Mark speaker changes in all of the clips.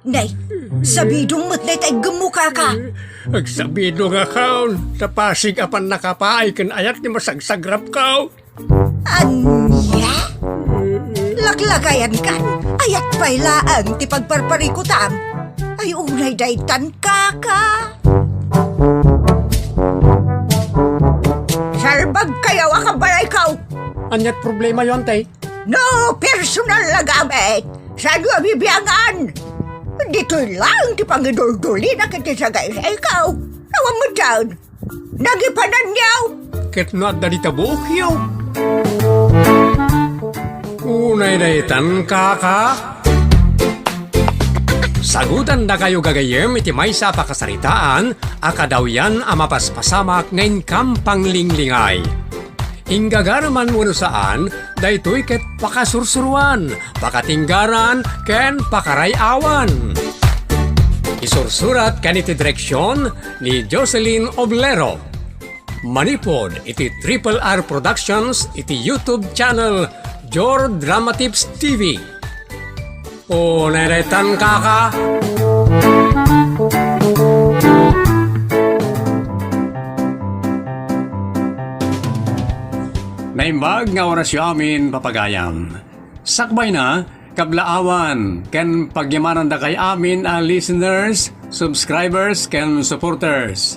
Speaker 1: Nay, sabidong mo't nay tay gemuka ka.
Speaker 2: Agsabido nga kaon, sa Pasig apan nakapaay kan ayat ni masagsagrap kao.
Speaker 1: Anya? Laklagayan kan, ayat pailaan ti pagparparikutam. Ay unay daytan kaka. Sarbag kayaw akabalay kaw.
Speaker 2: Anyat problema yon tay.
Speaker 1: No personal na gamit. Saan nga bibiyangan? Dito lang ti pangidul-duli na kiti sa gaya ikaw. Awan mo dyan. Nagipanan niyaw.
Speaker 2: Ket no at dali tabuok yaw. Unay daytan kaka. Sagutan na kayo gagayem iti may sa pakasaritaan, akadaw yan amapaspasamak ngayon kampang linglingay. Inggagaraman mo saan, daytoy ket pakasursuruan, pakatinggaran, ken pakarayawan. Isursurat kan iti direksyon ni Jocelyn Oblero. Manipod iti Triple R Productions iti YouTube channel Jor Drama Tips TV. O neretan kaka. Naimbag nga orasyo amin papagayam. Sakbay na, kablaawan, ken pagyamanan da kay amin ang listeners, subscribers, ken supporters.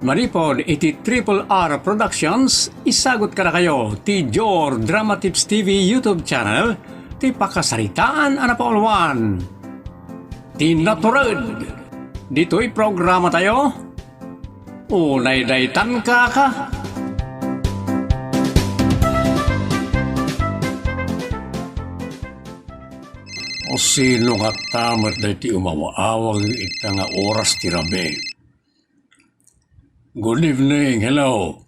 Speaker 2: Manipod iti Triple R Productions, isagot ka na kayo ti Jor Drama Tips TV YouTube channel, ti pakasaritaan anapaulwan. Ti Naturad. Dito'y programa tayo. Unay daytan kaka. O sino nga tamat na iti umawaawag ita nga oras ti rabe. Good evening, hello.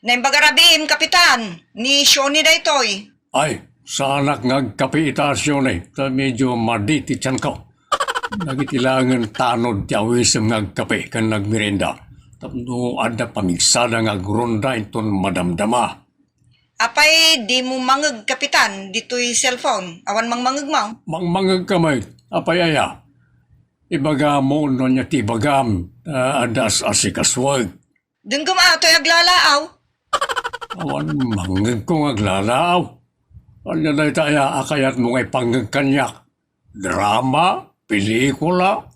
Speaker 1: Naimbagarabim, Kapitan. Ni Shoni na ito'y.
Speaker 2: Ay, sanak ngagkapi itasyon ta medyo maditi tiyan ko. Nagitilangan tanod ti awisem ngagkapi kan nagmirenda. Tapno ada pamigsada ngagronda iton madamdama.
Speaker 1: Apay, di mo mangag, Kapitan. Dito'y cellphone. Awan mangmangag mo.
Speaker 2: Mangmangag kamay, apay aya. Ibaga mo no niya ti bagam, adas asikaswag.
Speaker 1: Dun kumato'y aglalaaw.
Speaker 2: Awan mangag kong aglalaaw. Anya na itaya akayat mo ngay panggagkanyak. Drama, pelikula.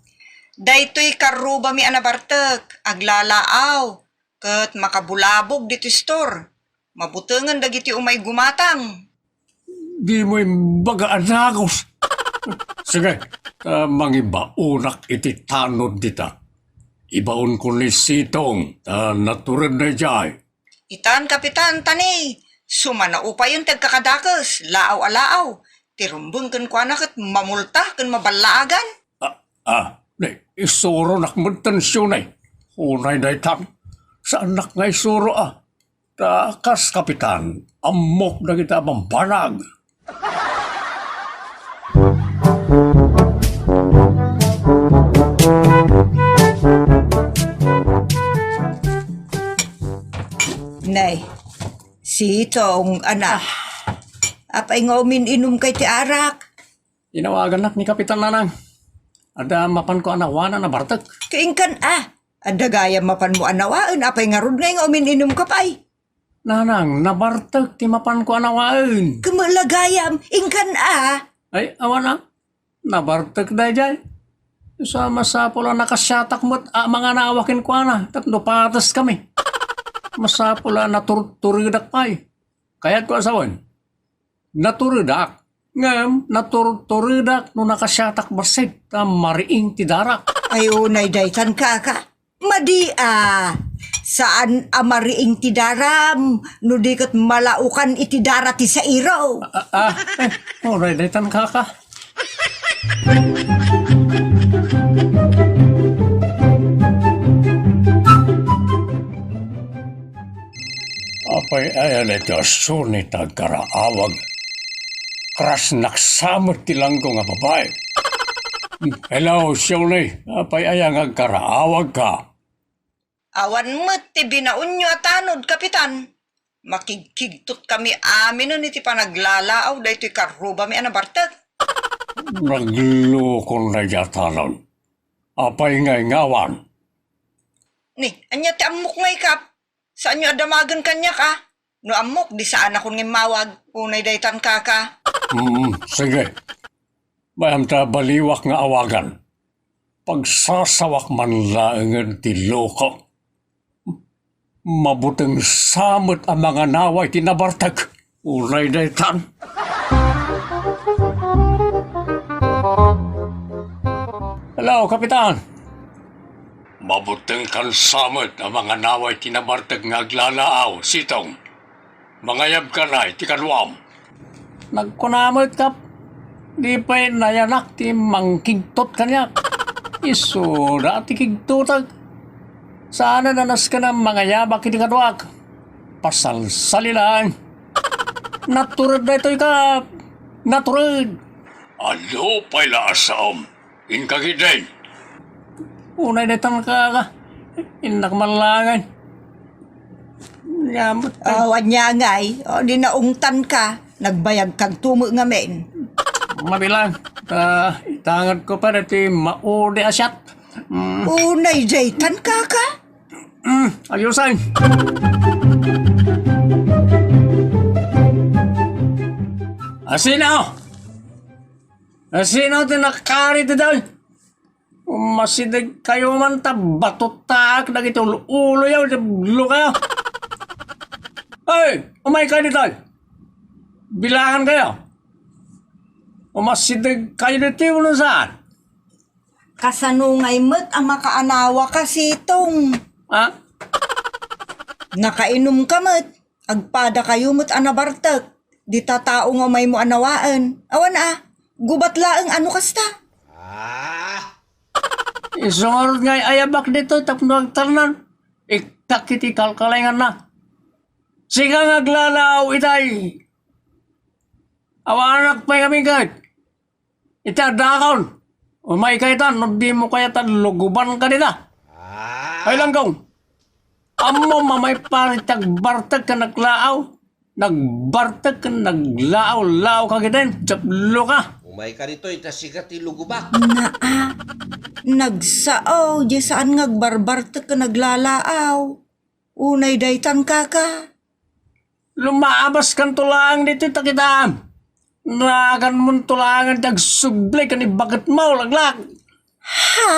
Speaker 1: Daytoy karuba mi anabartek. Aglalaaw. Kat makabulabog dito store. Mabutangan dagiti umay gumatang.
Speaker 2: Di mo bagaan nakos. Sige, mangibaunak iti tanod dita. Ibaon ko ni sitong, naturid na jay.
Speaker 1: Itan, Kapitan, tani. Sumana upay yung tagkakadakas. Laaw-alaaw. Tirumbang kan kwa na kat mamulta kan mabalaagan.
Speaker 2: Isuro nakmuntansyon ay. Unay na itam. Saan nak nga isuro Takas, Kapitan, amok na kita mambanag.
Speaker 1: Nay, sitong anak. Apay nga inom kay ti arak.
Speaker 2: Inawagan nak ni Kapitan Nanang. Ada mapan ko anawana na bartag.
Speaker 1: Kaingkan Ada gaya mapan mo anawaan. Apay nga rod nga inom ka pa'y.
Speaker 2: Nanang, nabartag ti mapan ko anawaan.
Speaker 1: Kumalagayam, ingkan
Speaker 2: Ay, awana. Nabartag da jay. Sama sa pula nakasyatak mo't mga nawakin ko na. Tapno patas kami. Masapula naturturidak pa'y. Kaya't ko asawan. Naturidak. Ngam, naturturidak no nakasyatak basit. Mariing ti darak.
Speaker 1: Ay, unay daytan kaka. Madi Saan amariing tidaram, no di kat malaukan itidara ti sa iraw.
Speaker 2: Oray, daytan kaka. Apay ayan ito sunit agkaraawag. Kras naksamot tilang ko nga babae. Hello, Shirley. Apay ayan agkaraawag ka.
Speaker 1: Awan mo't ti binaon nyo atanod, Kapitan. Makigkigtot kami amin nun iti panaglalaaw da ito'y karuba mi anabartag.
Speaker 2: Naglukon na yatanon. Apay ngay ngawan.
Speaker 3: Ni, anya ti amok ngay kap. Saan nyo adamagan kanya ka? No amok, di saan ako ng mawag. Unay daytan ka.
Speaker 2: Sige. Bayam ta baliwak nga awagan. Pagsasawak man laengan ti loko. Mabuteng samot ang mga naway tinabartag. Unay daytan. Hello, Kapitan. Mabuteng kan samot ang mga naway tinabartag nga aglalaaw, sitong. Mangayab ka na, tikanwam. Nagkunamot kap. Di pa'y nayanak ti mangkigtot kanyak. Iso, dati kigtutag. Sana nanas ka na mangayabak iti kadwak. Pasal-salilan. Naturad na ito'y kap. Naturad. Ano pa'y laasaom? Inkagiday. Unay na itang ka. Inakmalangan. Yamot ka.
Speaker 3: Awan niya ngay, o di naungtan ka. Nagbayag kag tumo nga men.
Speaker 2: Mabilang. Itangat ko pa dati maudi asyat.
Speaker 3: Unay daytan ka.
Speaker 2: Ayusan. Asino? Asino tinakari ti dal? Masidag kayo man ta batutak na ito ulo yaw, ulo kayo. Ay, umay kayo dito. Bilangan kayo. Umasidag kayo dito ulo saan?
Speaker 3: Kasanungay mo't ang makaanawa kasi itong.
Speaker 2: Ha?
Speaker 3: Nakainom ka mo't. Agpada kayo mo't anabartag. Di tatao nga may mo anawaan. Awan gubat laang ano kasta.
Speaker 2: Isungod ngay ayabak dito tapno agtarnan. Iktakiti kalkalingan na. Sige ngaglalaw itay. Awanak pa'y kami kahit. Itadakon. Umay kaitan, no di mo kaya tan luguban ka nila. Ay langgong. Amo mamay paritag bartag ka naglaaw. Nagbartag ka naglaaw-laaw ka gitin. Japlo ka.
Speaker 4: Umay ka rito, itasikat ilugubak.
Speaker 3: Nagsao, di saan ngagbarbartag ka naglalaaw. Unay daytan ka.
Speaker 2: Lumaabas kan tulang dito takitam. Nagan mong tulangan tagsubli ka ni bakit mo laglag.
Speaker 3: Ha?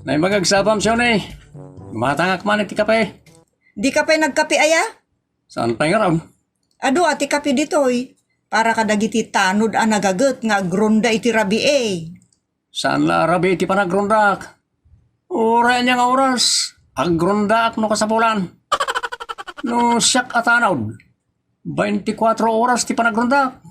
Speaker 2: Nay magagsabam siya ni. Matangak man iti kape.
Speaker 3: Di ka pa nagkapi aya?
Speaker 2: Saan pa nga raw?
Speaker 3: Ado ati kapi ditoy. Para kadagiti tanod ang nagagat nga gronda iti rabi
Speaker 2: Saan la rabi iti panagrondak? Ura niya nga oras. Agrondak no kasapulan. No siyak atanod. 24 oras ti panagrondak.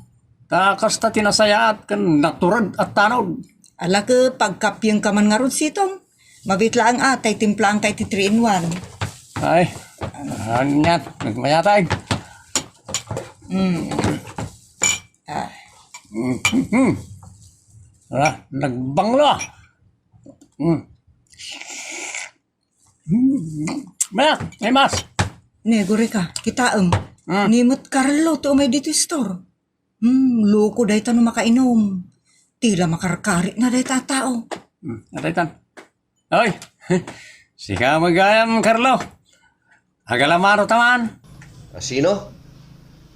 Speaker 2: Takas ta tinasayaat kan naturad at tanod.
Speaker 3: Ala ka pagkapyang ka man nga rod sitong. Mabitla ang atay timplang kay ti 3-in-1.
Speaker 2: Ay, anyat. Nagmayatay. Nagbanglo. Mayat, may mas.
Speaker 3: Negore ka, kitaam. Nimot Carlo to may dito store. Loko dahi tanong makainom. Tila makarkari na dahi tatao.
Speaker 2: Nataitan. Oy, sika magayam, Carlo. Agalamaro taman.
Speaker 4: Asino?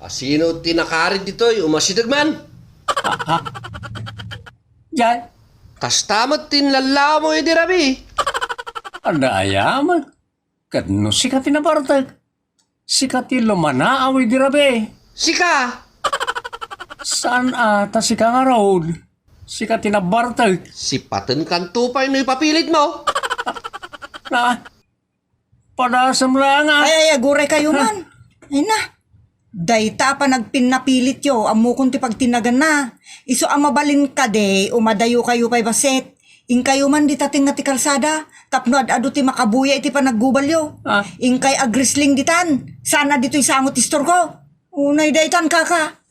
Speaker 4: Asino tinakarin dito, umasidag man.
Speaker 2: Jay,
Speaker 4: Kastamat tinlalaw mo di rabi.
Speaker 2: ada ayaman. Kadno sika tinabartag. Sika ti lumanaaw di rabe.
Speaker 4: Sika!
Speaker 2: Saan ata sika nga road? Sika tinabartag.
Speaker 4: Sipatan kan tupay no ipapilit mo.
Speaker 2: Na, padasam lang ah.
Speaker 3: Ay, agure kayo man. Ay na. Dayta pa nagpinapilit yo, amo kung ti pagtinagan na. Iso ang mabalin ka de, umadayo kayo pa'y baset. In kayo man di tating nga ti kalsada, tapno adu ti makabuya iti panaggubal yo. In kay agrisling ditan, sana dito'y sangot istor ko. Unay daytan kaka.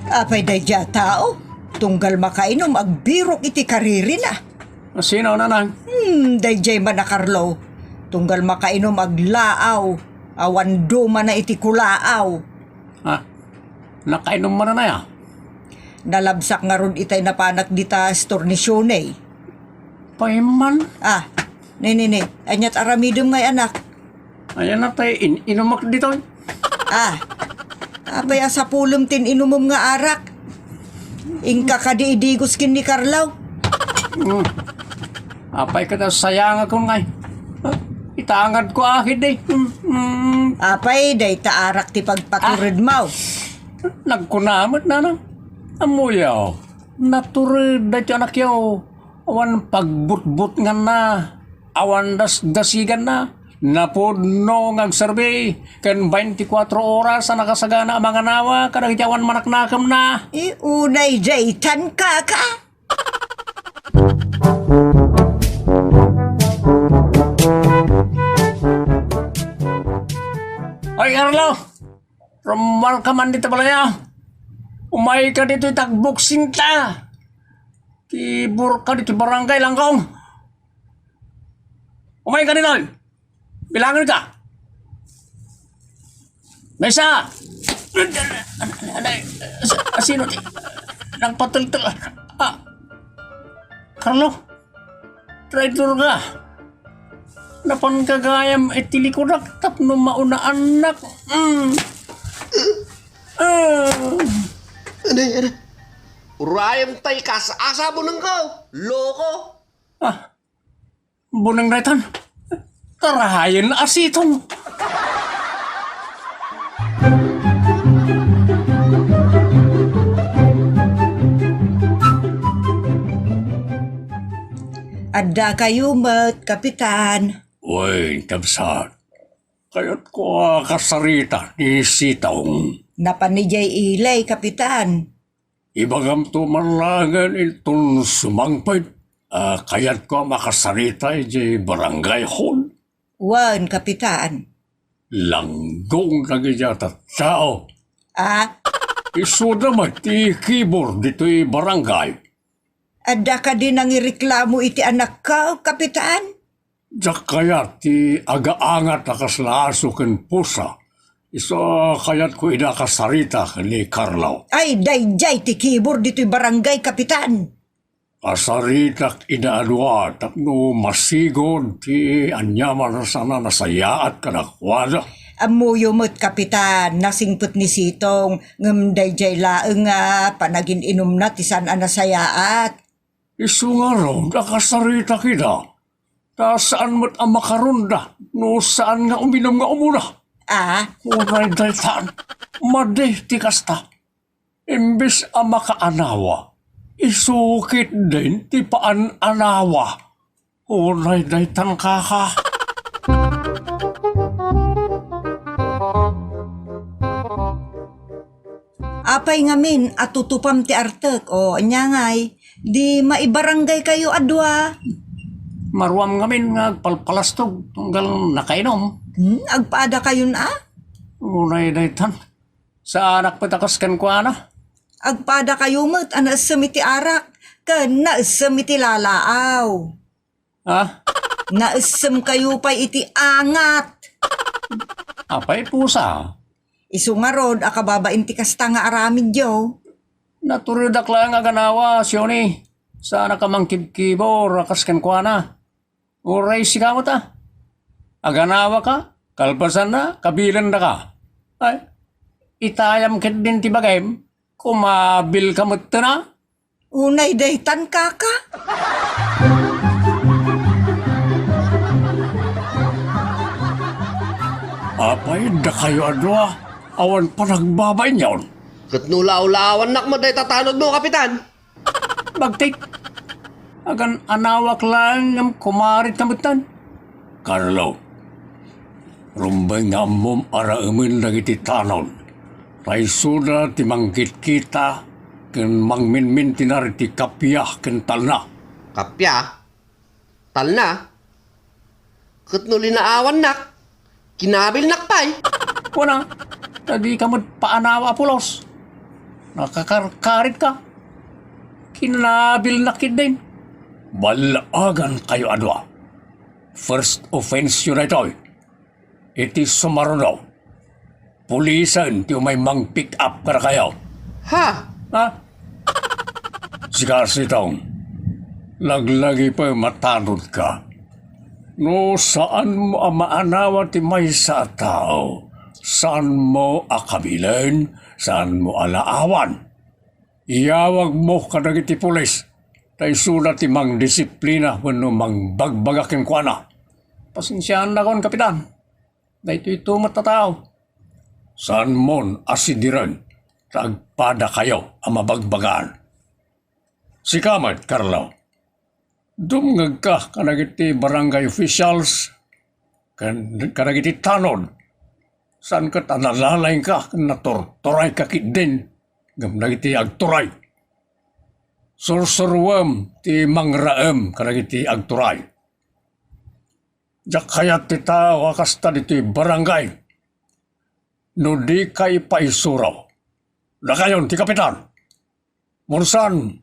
Speaker 3: Apay day tao, tunggal makainom agbirok iti kariri na.
Speaker 2: Sino nanang?
Speaker 3: Dayjay man na Carlo. Tunggal makainom aglaaw. Awan duma na iti kulaaw.
Speaker 2: Ha? Nakainom mo na ya?
Speaker 3: Nalabsak nga ron itay napanak dita stornisyone.
Speaker 2: Paiman?
Speaker 3: Nini, anyat aramidom ngay anak.
Speaker 2: Ayan na tayo, inumak dito.
Speaker 3: Abay sa pulom tin inumom nga arak. Ingka kadiidigos kin ni Carlo.
Speaker 2: Apay ka daw sayang ako ngay. Itangad ko ahid eh.
Speaker 3: Apay, day taarak ti pagpaturid mo.
Speaker 2: Nagkunamot na na. Amuyaw. Naturid na tiyo anak yaw. Awan pagbutbut nga na. Awan dasigan na. Napudno ng survey. Kan 24 oras na nakasagana ang mga nawa. Kadang itiawan manaknakam na.
Speaker 3: Unay day tan kaka.
Speaker 2: Ay, Carlo! Rumal ka man dito pala niya. Umay ka dito itagbuksin ta. Tibur ka dito barangay langkong. Umay ka dito. Bilangan ka. Mesa! Sino ti? Nang patultul. Carlo? Traitor ka. Napan kagayam itilikudak tapno mauna anak.
Speaker 4: Ano? Urayam tay asa mo nang ko. Loko.
Speaker 2: Bunang daitan. Tarahayan na asitong.
Speaker 3: Adda kayo mat, kapitan.
Speaker 2: Uy, kabsat. Kaya't ko kasarita ni Sitong.
Speaker 3: Napanijay ilay, kapitan.
Speaker 2: Ibagam tumalangan itong sumangpad. Kaya't ko makasarita di barangay hall.
Speaker 3: Wan, kapitan.
Speaker 2: Langgong nagyata tao. Isuda mati keyboard dito'y barangay.
Speaker 3: Adda ka din ang ireklamo iti anak ka, kapitan?
Speaker 2: Diyak kaya ti agaangat nakaslaso ken pusa. Isa kayat ko inakasarita ni Carlo.
Speaker 3: Ay, dayjay ti keyboard dito'y barangay, kapitan.
Speaker 2: Kasaritak inaadwa tapno masigod ti anyaman na sana nasayaat kanakwada.
Speaker 3: Amuyo mo't, kapitan, nasingput ni Sitong, ngem dayjay laeng nga, panagin inom na ti saan nasayaat.
Speaker 2: Isu nga raw, nakasarita kita. Ta saan mo't ang makarunda, no saan nga uminom nga umuna. Unay daytan, madeh ti kasta. Imbis ang makaanawa, isukit din ti paan anawa. Unay daytan kaka.
Speaker 3: Apay ngamin at tutupam ti artek o anyangay, di maibarangay kayo adwa.
Speaker 2: Maruam ngamin nga palpalastog tunggal nakainom.
Speaker 3: Agpaada kayo na?
Speaker 2: Unay daytan. Sa anak patakaskan ko ana.
Speaker 3: Agpaada kayo mo't anasam iti arak, ka naasam iti lalaaw. Naasam kayo pa iti angat.
Speaker 2: Apay pusa.
Speaker 3: Isu nga rod, akababain ti kasta nga aramid yo.
Speaker 2: Naturudak lang nga ganawa, Sioni. Sa nakamangkibkibo, rakaskan ko ana. Uray si kamot Aganawa ka, kalpasan na, kabilan na ka. Ay, itayam kit din ti bagayem, kumabil kamot na.
Speaker 3: Unay daytan kaka.
Speaker 2: Apay, da kayo adwa. Awan pa nagbabay niyon.
Speaker 4: Kat nulaw-lawan nak mo day tatanod mo, kapitan.
Speaker 2: Bagtik. Agan anawak lang ng kumarit kamutan. Carlo, rumbay nga mom araamin lang iti tanon. Raisuda ti manggit kita, ken mangminmin tinari ti kapya ken talna.
Speaker 4: Kapya? Talna? Kat nulinaawan nak. Kinabil nakpay.
Speaker 2: Wala, tadi kamot paanawa pulos. Nakakarkarit ka. Kinabil na kid din. Balaagan kayo adwa. First offense yun na ito. Iti sumaruno. Pulisan ti may mang pick up ka na kayo.
Speaker 4: Ha?
Speaker 2: Ha? Sikas itong laglagi pa matanod ka. No, saan mo maanawa ti may sa tao? Saan mo akabilan? Saan mo alaawan? Iyawag mo kadag iti pulis. Tay sulat ti mang disiplina wano mang bagbagakin ko na. Pasensyahan na kon, kapitan. Dahito ito matatao. Saan mon asidiran? Tagpada kayo ang mabagbagaan. Si Kamat, Carlo. Dumngag ka kanagiti barangay officials, kanagiti tanod. Saan ka tanalalay ka, natortoray ka din, gamnagiti agturay. Sursurwam ti mangraem kanagiti agturay. Diyak kayat ti tao akasta dito barangay. No di kay paisuraw. Nakayon ti kapitan. Munsan,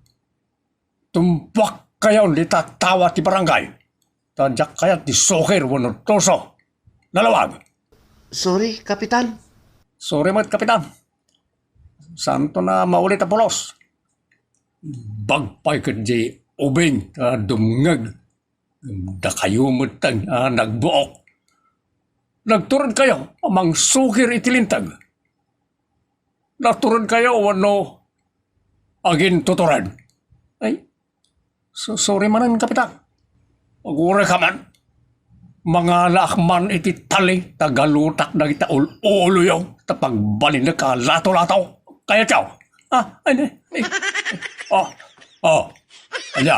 Speaker 2: tumpak kayon di tatawa ti barangay. Tadyak kayat ti soker wano toso. Nalawag.
Speaker 4: Sorry, Kapitan.
Speaker 2: Sorry mat kapitan. Santo na maulit ang pulos. Bagpay ka di ubing dumngag. Da kayo matang nagbuok. Nagturod kayo amang sukir itilintag. Naturod kayo wano agin tuturan. Ay, sorry manan kapitan. Magure ka man. Mga lakman iti tali tagalutak na kita ulo yung tapagbalin na ka lato-lataw. Kaya tiyaw. Ay. Anya.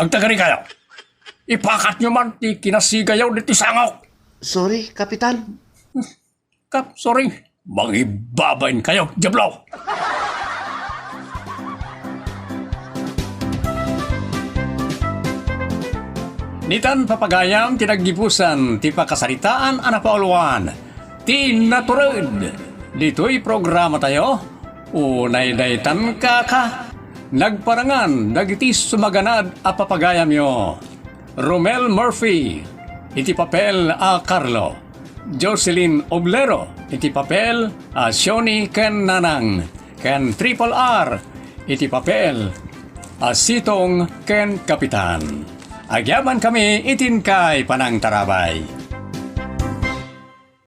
Speaker 2: Ang tagari kayo. Ipakat nyo man ti kinasigayaw ni ti sangok.
Speaker 4: Sorry, Kapitan.
Speaker 2: Kap, sorry. Mangibabain kayo, Diablo. Nitan papagayam tinaggipusan ti pakasaritaan anapauluan. Ti naturod. Dito'y programa tayo. Unay daytan ka. Nagparangan dagiti sumaganad a papagayam yo. Romel Murphy, iti papel a Carlo. Jocelyn Oblero, iti papel a Shoni Ken Nanang. Ken Triple R, iti papel a Sitong Ken Kapitan. Agyaman kami itin kay Panang Tarabay.